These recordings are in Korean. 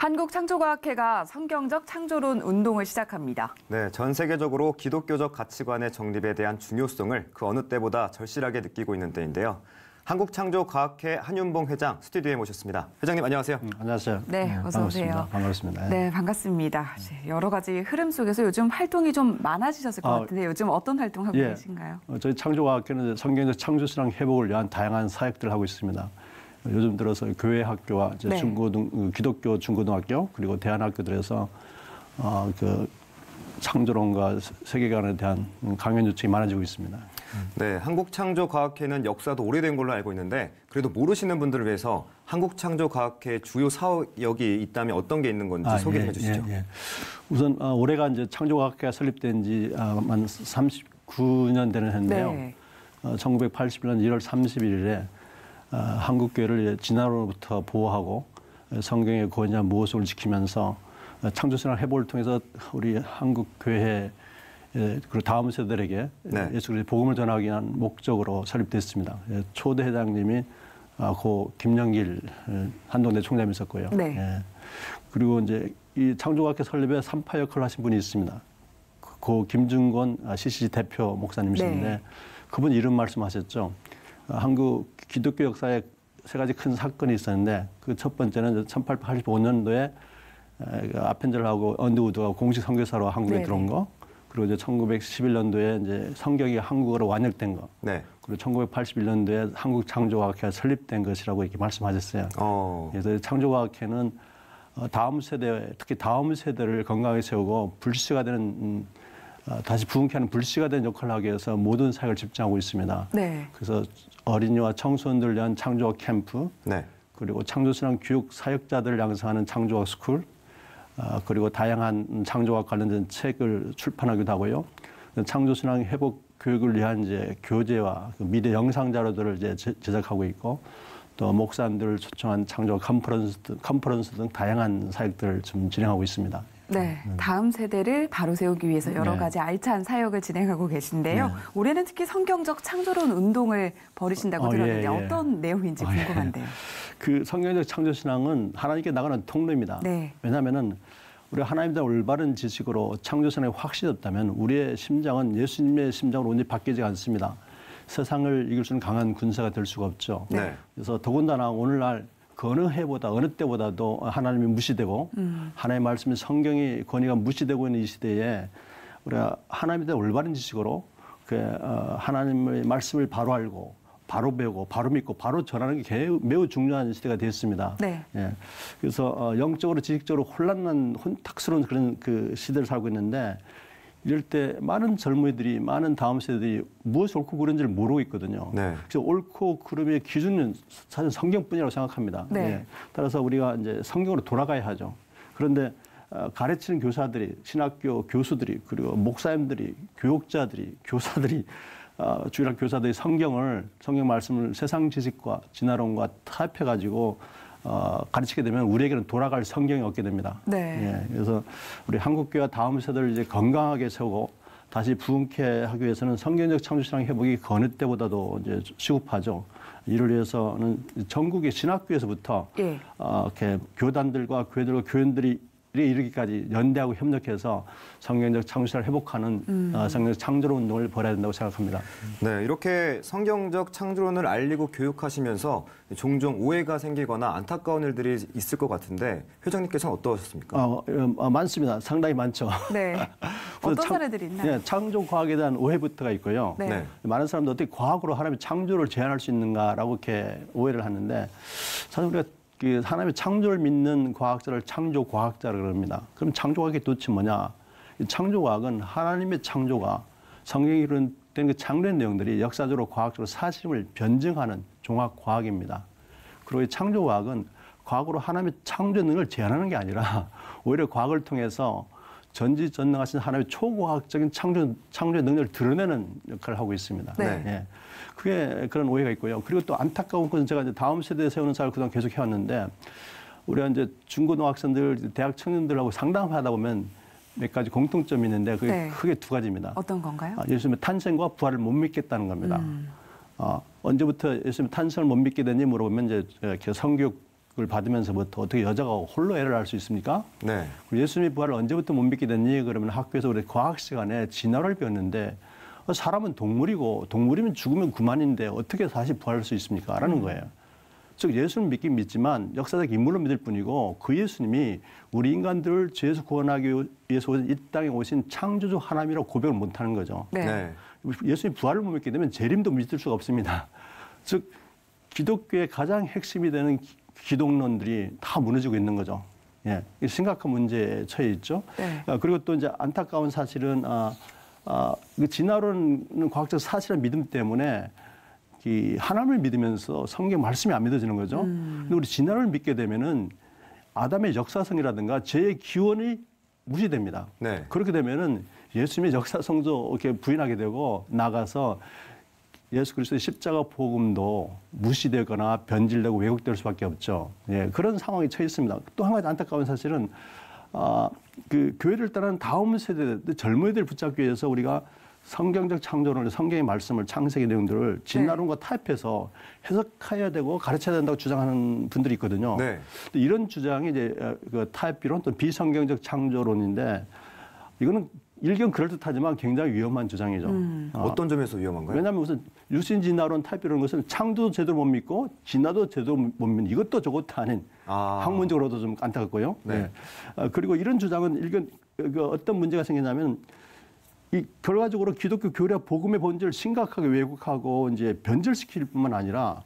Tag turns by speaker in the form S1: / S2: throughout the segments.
S1: 한국창조과학회가 성경적 창조론 운동을 시작합니다.
S2: 네, 전 세계적으로 기독교적 가치관의 정립에 대한 중요성을 그 어느 때보다 절실하게 느끼고 있는 때인데요. 한국창조과학회 한윤봉 회장 스튜디오에 모셨습니다. 회장님 안녕하세요.
S3: 안녕하세요.
S1: 네, 어서 오세요.
S3: 반갑습니다.
S1: 네, 반갑습니다. 여러 가지 흐름 속에서 요즘 활동이 좀 많아지셨을 것 같은데 요즘 어떤 활동하고 계신가요?
S3: 저희 창조과학회는 성경적 창조신앙 회복을 위한 다양한 사역들을 하고 있습니다. 요즘 들어서 교회 학교와 이제 기독교 중고등학교 그리고 대안학교들에서 그 창조론과 세계관에 대한 강연 요청이 많아지고 있습니다.
S2: 네, 한국창조과학회는 역사도 오래된 걸로 알고 있는데 그래도 모르시는 분들을 위해서 한국창조과학회 주요 사역이 있다면 어떤 게 있는 건지 소개해 주시죠.
S3: 우선 올해가 이제 창조과학회가 설립된 지 만 39년 되는 해인데요. 1981년 1월 31일에 한국교회를 진화론으로부터 보호하고 성경의 권위와 모습을 지키면서 창조신앙 회복을 통해서 우리 한국교회 그리고 다음 세대들에게 예수 그리스도의 복음을 전하기 위한 목적으로 설립됐습니다. 초대 회장님이 고 김영길 한동대 총장이 있었고요. 그리고 이제 이 창조과학회 설립에 산파 역할을 하신 분이 있습니다. 고 김준권 CCC 대표 목사님이신데 그분 이런 말씀하셨죠. 한국 기독교 역사에 세 가지 큰 사건이 있었는데 그 첫 번째는 1885년도에 아펜젤하고 언더우드가 공식 선교사로 한국에 들어온 거, 그리고 이제 1911년도에 이제 성경이 한국어로 완역된 거, 그리고 1981년도에 한국 창조과학회가 설립된 것이라고 이렇게 말씀하셨어요. 그래서 창조과학회는 다음 세대, 특히 다음 세대를 건강하게 세우고 불씨가 되는 다시 부흥케 하는 불씨가 된 역할을 하기 위해서 모든 사역을 집중하고 있습니다. 그래서 어린이와 청소년들을 위한 창조학 캠프, 그리고 창조신앙 교육 사역자들을 양성하는 창조학 스쿨, 그리고 다양한 창조학 관련된 책을 출판하기도 하고요. 창조신앙 회복 교육을 위한 이제 교재와 미래 영상 자료들을 이제 제작하고 있고, 또 목사님들을 초청한 창조학 컨퍼런스 등 다양한 사역들을 좀 진행하고 있습니다.
S1: 다음 세대를 바로 세우기 위해서 여러 가지 알찬 사역을 진행하고 계신데요. 올해는 특히 성경적 창조론 운동을 벌이신다고 들었는데 어떤 내용인지 궁금한데요.
S3: 그 성경적 창조신앙은 하나님께 나가는 통로입니다. 왜냐하면은 우리 하나님에 대한 올바른 지식으로 창조신앙이 확신했다면 우리의 심장은 예수님의 심장으로 온전히 바뀌지 않습니다. 세상을 이길 수 있는 강한 군사가 될 수가 없죠. 그래서 더군다나 오늘날 그 어느 해보다 어느 때보다도 하나님이 무시되고 하나님의 말씀인 성경의 권위가 무시되고 있는 이 시대에 우리가 하나님에 대한 올바른 지식으로 하나님의 말씀을 바로 알고 바로 배우고 바로 믿고 바로 전하는 게 매우 중요한 시대가 됐습니다. 그래서 영적으로 지식적으로 혼란난 혼탁스러운 그런 그 시대를 살고 있는데 이럴 때 많은 젊은이들이 많은 다음 세대들이 무엇이 옳고 그른지를 모르고 있거든요. 그래서 옳고 그름의 기준은 사실 성경뿐이라고 생각합니다. 따라서 우리가 이제 성경으로 돌아가야 하죠. 그런데 가르치는 교사들이, 신학교 교수들이, 그리고 목사님들이, 교육자들이, 교사들이, 주일학 교사들이 성경 말씀을 세상 지식과 진화론과 타협해가지고 가르치게 되면 우리에게는 돌아갈 성경이 없게 됩니다. 그래서 우리 한국교회가 다음 세대를 이제 건강하게 세우고 다시 부흥케 하기 위해서는 성경적 창조신앙 회복이 그 어느 때보다도 이제 시급하죠. 이를 위해서는 전국의 신학교에서부터 이렇게 교단들과 교회들과 교인들이 이르기까지 연대하고 협력해서 성경적 창조신앙을 회복하는 성경적 창조론 운동을 벌여야 된다고 생각합니다.
S2: 이렇게 성경적 창조론을 알리고 교육하시면서 종종 오해가 생기거나 안타까운 일들이 있을 것 같은데 회장님께서는 어떠셨습니까?
S3: 많습니다. 상당히 많죠.
S1: 어떤 사례들이 있나요?
S3: 창조과학에 대한 오해부터가 있고요. 많은 사람들 어떻게 과학으로 하나님의 창조를 제한할 수 있는가라고 이렇게 오해를 하는데 사실 우리가 하나님의 창조를 믿는 과학자를 창조과학자라고 그럽니다. 그럼 창조과학이 도대체 뭐냐? 이 창조과학은 하나님의 창조가 성경에 이루어진 그 창조의 내용들이 역사적으로 과학적으로 사실임을 변증하는 종합과학입니다. 그리고 이 창조과학은 과학으로 하나님의 창조의 능력을 제한하는 게 아니라 오히려 과학을 통해서 전지전능하신 하나님의 초과학적인 창조의 능력을 드러내는 역할을 하고 있습니다. 그게 그런 오해가 있고요. 그리고 또 안타까운 것은 제가 이제 다음 세대에 세우는 사역을 그동안 계속 해왔는데 우리가 이제 중고등학생들, 대학 청년들하고 상담하다 보면 몇 가지 공통점이 있는데 그게 크게 두 가지입니다.
S1: 어떤 건가요?
S3: 예수님의 탄생과 부활을 못 믿겠다는 겁니다. 언제부터 예수님 탄생을 못 믿게 됐니 물어보면 이제 성교육 교육을 받으면서부터 어떻게 여자가 홀로 애를 낳을 수 있습니까?
S2: 네.
S3: 그리고 예수님의 부활을 언제부터 못 믿게 됐니? 그러면 학교에서 우리 과학 시간에 진화를 배웠는데 사람은 동물이고 동물이면 죽으면 그만인데 어떻게 다시 부활할 수 있습니까? 라는 거예요. 즉 예수는 믿긴 믿지만 역사적 인물로 믿을 뿐이고 그 예수님이 우리 인간들을 죄에서 구원하기 위해서 이 땅에 오신 창조주 하나님이라고 고백을 못하는 거죠.
S1: 네.
S2: 네.
S3: 예수님 부활을 못 믿게 되면 재림도 믿을 수가 없습니다. 즉 기독교의 가장 핵심이 되는 기독론들이 다 무너지고 있는 거죠. 예, 심각한 문제에 처해 있죠.
S1: 네.
S3: 그리고 또 이제 안타까운 사실은 그 진화론은 과학적 사실한 믿음 때문에 이 하나님을 믿으면서 성경 말씀이 안 믿어지는 거죠. 근데 우리 진화론을 믿게 되면은 아담의 역사성이라든가 죄의 기원이 무시됩니다.
S2: 네.
S3: 그렇게 되면은 예수님의 역사성도 이렇게 부인하게 되고 나가서 예수 그리스도의 십자가 복음도 무시되거나 변질되고 왜곡될 수밖에 없죠. 예, 그런 상황에 처해 있습니다. 또 한 가지 안타까운 사실은 그 교회를 따르는 다음 세대 젊은이들 붙잡기 위해서 우리가 성경적 창조론을 성경의 말씀을 창세기 내용들을 진화론과 타협해서 해석해야 되고 가르쳐야 된다고 주장하는 분들이 있거든요.
S2: 네.
S3: 이런 주장이 이제 그 타협비론 또 비성경적 창조론인데 이거는 일견 그럴듯하지만 굉장히 위험한 주장이죠.
S2: 어떤 점에서 위험한가요?
S3: 왜냐하면 우선 유신진화론 타협이라는 것은 창조도 제대로 못 믿고 진화도 제대로 못 믿는 이것도 저것도 아닌 학문적으로도 좀 안타깝고요.
S2: 네.
S3: 네. 그리고 이런 주장은 일견 어떤 문제가 생기냐면 이 결과적으로 기독교 교리와 복음의 본질을 심각하게 왜곡하고 이제 변질시킬 뿐만 아니라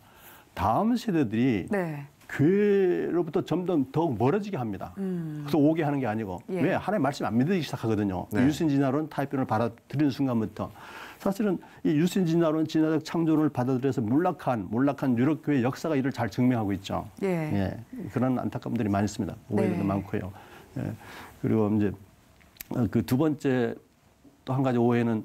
S3: 다음 세대들이
S1: 네.
S3: 교회로부터 점점 더욱 멀어지게 합니다. 그래서 오게 하는 게 아니고
S1: 예.
S3: 왜 하나님의 말씀이 안 믿어지기 시작하거든요.
S2: 네.
S3: 유신진화론 타협론을 받아들이는 순간부터 사실은 이 유신진화론 진화적 창조론을 받아들여서 몰락한 유럽 교회 역사가 이를 잘 증명하고 있죠.
S1: 예.
S3: 예, 그런 안타까움들이 많이 있습니다. 오해도
S1: 네.
S3: 많고요. 예, 그리고 이제 그 두 번째 또 한 가지 오해는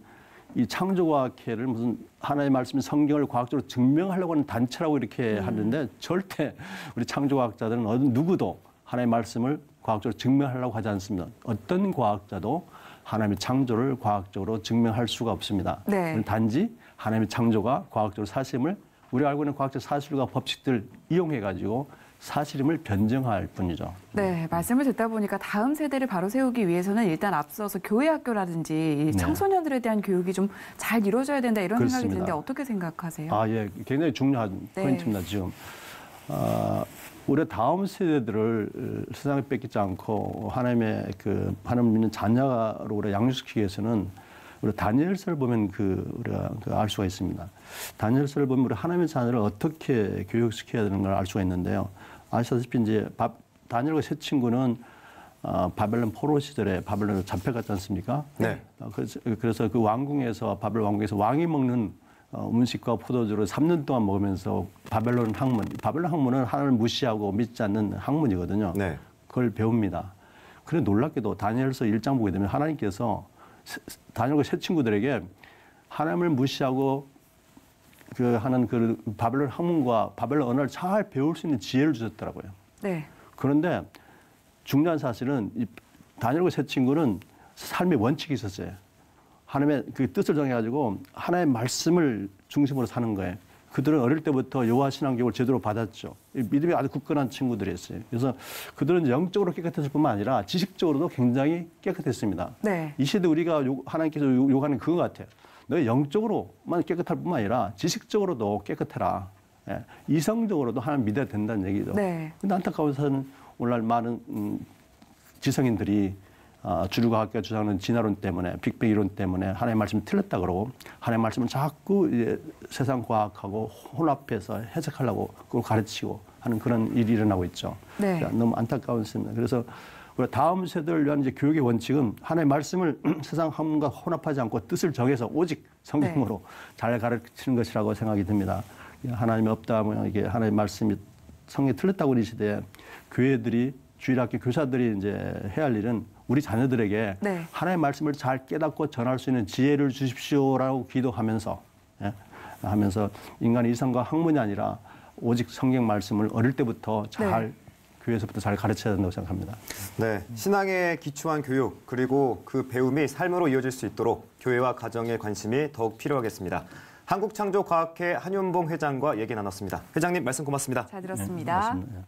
S3: 이 창조과학회를 무슨 하나의 말씀 성경을 과학적으로 증명하려고 하는 단체라고 이렇게 하는데 절대 우리 창조과학자들은 누구도 하나의 말씀을 과학적으로 증명하려고 하지 않습니다. 어떤 과학자도 하나님의 창조를 과학적으로 증명할 수가 없습니다.
S1: 네.
S3: 단지 하나님의 창조가 과학적으로 사실임을 우리가 알고 있는 과학적 사실과 법칙들 이용해가지고 사실임을 변증할 뿐이죠.
S1: 네, 말씀을 듣다 보니까 다음 세대를 바로 세우기 위해서는 일단 앞서서 교회 학교라든지 이 청소년들에 대한 교육이 좀 잘 이루어져야 된다 이런
S3: 그렇습니다.
S1: 생각이 드는데 어떻게 생각하세요?
S3: 예, 굉장히 중요한
S1: 네.
S3: 포인트입니다. 지금 우리 다음 세대들을 세상에 뺏기지 않고 하나님의 그 하나님 믿는 자녀로 우리가 양육시키기 위해서는 우리 다니엘서를 보면 우리가 알 수가 있습니다. 다니엘서를 보면 우리 하나님의 자녀를 어떻게 교육시켜야 되는 걸 알 수가 있는데요. 아시다시피 이제 다니엘과 세 친구는 바벨론 포로 시절에 바벨론으로 잡혀갔지 않습니까?
S2: 네.
S3: 그래서 그 왕궁에서 바벨론 왕궁에서 왕이 먹는 음식과 포도주를 3년 동안 먹으면서 바벨론 학문은 하나님을 무시하고 믿지 않는 학문이거든요.
S2: 네.
S3: 그걸 배웁니다. 그런데 놀랍게도 다니엘서 1장 보게 되면 하나님께서 다니엘과 세 친구들에게 하나님을 무시하고 하는 그 바벨론 학문과 바벨론 언어를 잘 배울 수 있는 지혜를 주셨더라고요.
S1: 네.
S3: 그런데 중요한 사실은 이 다니엘과 세 친구는 삶의 원칙이 있었어요. 하나님의 그 뜻을 정해가지고 하나님의 말씀을 중심으로 사는 거예요. 그들은 어릴 때부터 여호와 신앙 교육을 제대로 받았죠. 믿음이 아주 굳건한 친구들이었어요. 그래서 그들은 영적으로 깨끗했을 뿐만 아니라 지식적으로도 굉장히 깨끗했습니다.
S1: 네.
S3: 이 시대 우리가 하나님께서 요구하는 그거 같아요. 너희 영적으로만 깨끗할 뿐만 아니라 지식적으로도 깨끗해라. 예. 이성적으로도 하나님 믿어야 된다는 얘기죠.
S1: 네.
S3: 근데 안타까운 사실은 오늘날 많은 지성인들이 주류과학계가 주장하는 진화론 때문에 빅뱅 이론 때문에 하나님의 말씀이 틀렸다 그러고 하나님의 말씀을 자꾸 이제 세상 과학하고 혼합해서 해석하려고 그걸 가르치고 하는 그런 일이 일어나고 있죠.
S1: 네.
S3: 그러니까 너무 안타까운 일입니다. 그래서 우리 다음 세대를 위한 이제 교육의 원칙은 하나님의 말씀을 세상 학문과 혼합하지 않고 뜻을 정해서 오직 성경으로 잘 가르치는 것이라고 생각이 듭니다. 하나님이 없다면 이게 하나님의 말씀이 성경이 틀렸다고 하는 시대에 교회들이 주일학교 교사들이 이제 해야 할 일은 우리 자녀들에게
S1: 네.
S3: 하나님의 말씀을 잘 깨닫고 전할 수 있는 지혜를 주십시오라고 기도하면서 하면서 인간의 이성과 학문이 아니라 오직 성경 말씀을 어릴 때부터 잘 교회에서부터 잘 가르쳐야 된다고 생각합니다.
S2: 네, 신앙에 기초한 교육 그리고 그 배움이 삶으로 이어질 수 있도록 교회와 가정의 관심이 더욱 필요하겠습니다. 한국창조과학회 한윤봉 회장과 얘기 나눴습니다. 회장님 말씀 고맙습니다.
S1: 잘 들었습니다.
S3: 네, 고맙습니다.